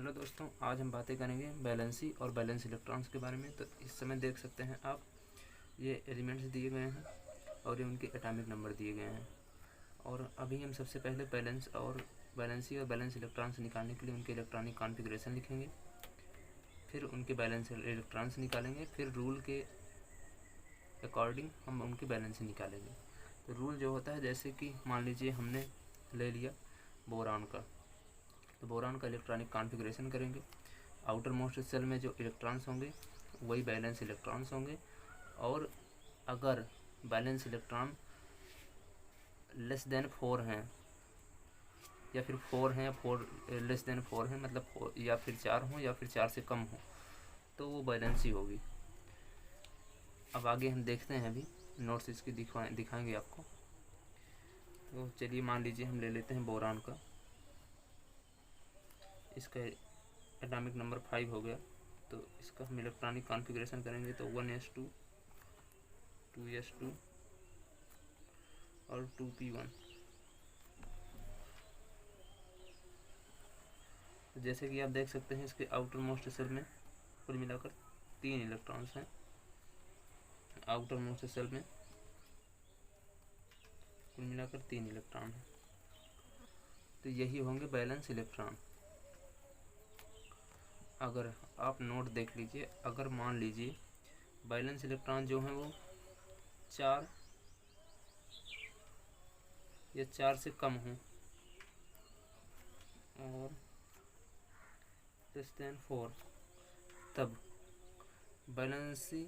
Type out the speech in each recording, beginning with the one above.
Hello दोस्तों, आज हम बातें करेंगे बैलेंसी और बैलेंस इलेक्ट्रॉन्स के बारे में। तो इस समय देख सकते हैं आप, ये एलिमेंट्स दिए गए हैं और ये उनके एटॉमिक नंबर दिए गए हैं। और अभी हम सबसे पहले बैलेंसी और बैलेंस इलेक्ट्रॉन्स निकालने के लिए उनके इलेक्ट्रॉनिक कॉन्फ़िगरेशन लिखेंगे, फिर उनके बैलेंस इलेक्ट्रॉन्स निकालेंगे, फिर रूल के अकॉर्डिंग हम उनकी बैलेंसी निकालेंगे। तो रूल जो होता है, जैसे कि मान लीजिए हमने ले लिया बोरान का, तो बोरान का इलेक्ट्रॉनिक कॉन्फ़िगरेशन करेंगे। आउटर मोस्ट सेल में जो इलेक्ट्रॉन्स होंगे वही बैलेंस इलेक्ट्रॉन्स होंगे, और अगर बैलेंस इलेक्ट्रॉन लेस देन 4 हैं या फिर 4 हैं, 4 लेस देन 4 हैं, मतलब 4 या फिर 4 हों या फिर 4 से कम हो, तो वो बैलेंसी होगी। अब आगे हम देखते हैं, अभी नोट्स इसकी दिखाएंगे आपको। तो चलिए मान लीजिए हम ले लेते हैं बोरान का, इसका एटॉमिक नंबर 5 हो गया। तो इसका हम इलेक्ट्रॉनिक कॉन्फ़िगरेशन करेंगे तो 1s2, 2s2 और 2p1। तो जैसे कि आप देख सकते हैं, इसके आउटर मोस्ट सेल में कुल मिलाकर 3 इलेक्ट्रॉन्स हैं। आउटर मोस्ट सेल में कुल मिलाकर 3 इलेक्ट्रॉन हैं, तो यही होंगे बैलेंस इलेक्ट्रॉन। अगर आप नोट देख लीजिए, अगर मान लीजिए बैलेंस इलेक्ट्रॉन जो हैं वो 4 या 4 से कम हों और लेस देन 4, तब बैलेंसी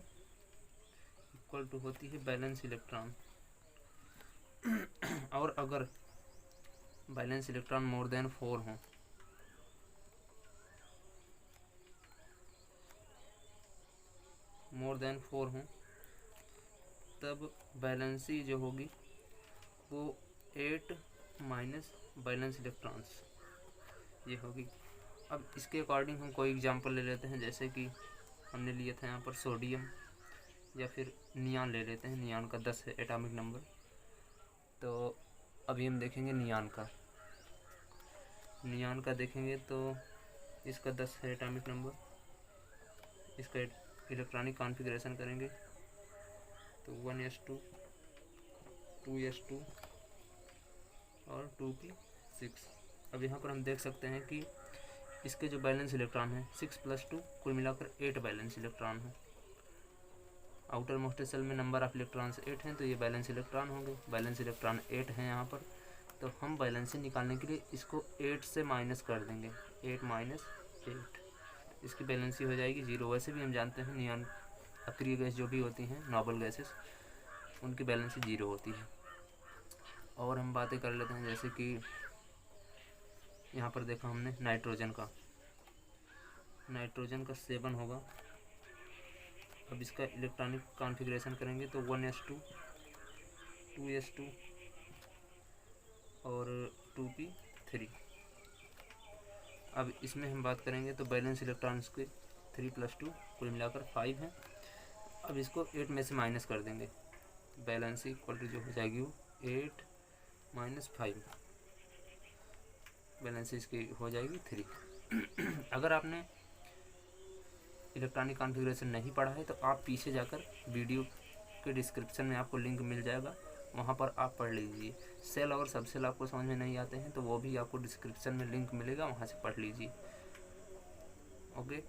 इक्वल टू होती है बैलेंस इलेक्ट्रॉन। और अगर बैलेंस इलेक्ट्रॉन मोर देन 4 हों, तब बैलेंसी जो होगी वो 8 माइनस बैलेंस इलेक्ट्रॉन्स ये होगी। अब इसके अकॉर्डिंग हम कोई एग्जांपल ले लेते हैं, जैसे कि हमने लिया था यहाँ पर सोडियम, या फिर नियान ले लेते हैं। नियान का 10 है एटॉमिक नंबर। तो अभी हम देखेंगे नियान का देखेंगे तो इसका 10 है एटॉमिक नंबर। इसका इलेक्ट्रॉनिक कॉन्फ़िगरेशन करेंगे तो 1s2, 2s2 और 2p6। अब यहाँ पर हम देख सकते हैं कि इसके जो बैलेंस इलेक्ट्रॉन है 6 + 2 कुल मिलाकर 8 बैलेंस इलेक्ट्रॉन है। आउटर मोस्ट सेल में नंबर ऑफ इलेक्ट्रॉन्स 8 हैं, तो ये बैलेंस इलेक्ट्रॉन होंगे। बैलेंस इलेक्ट्रॉन 8 हैं यहाँ पर, तो हम बैलेंसी निकालने के लिए इसको 8 से माइनस कर देंगे। 8 - 8, इसकी बैलेंसी हो जाएगी 0। वैसे भी हम जानते हैं नियॉन अक्रिय गैस जो भी होती हैं, नोबल गैसेस, उनकी बैलेंसी 0 होती है। और हम बातें कर लेते हैं, जैसे कि यहाँ पर देखा हमने नाइट्रोजन का 7 होगा। अब इसका इलेक्ट्रॉनिक कॉन्फ़िगरेशन करेंगे तो 1s2, 2s2 और 2p3। अब इसमें हम बात करेंगे तो बैलेंस इलेक्ट्रॉन्स के 3 + 2 कुल मिलाकर 5 हैं। अब इसको 8 में से माइनस कर देंगे, बैलेंस इक्वल टू जो हो जाएगी वो 8 - 5, बैलेंस इसकी हो जाएगी 3। अगर आपने इलेक्ट्रॉनिक कॉन्फ़िगरेशन नहीं पढ़ा है तो आप पीछे जाकर वीडियो के डिस्क्रिप्शन में आपको लिंक मिल जाएगा, वहाँ पर आप पढ़ लीजिए। सेल और सब सेल आपको समझ में नहीं आते हैं तो वो भी आपको डिस्क्रिप्शन में लिंक मिलेगा, वहाँ से पढ़ लीजिए। ओके।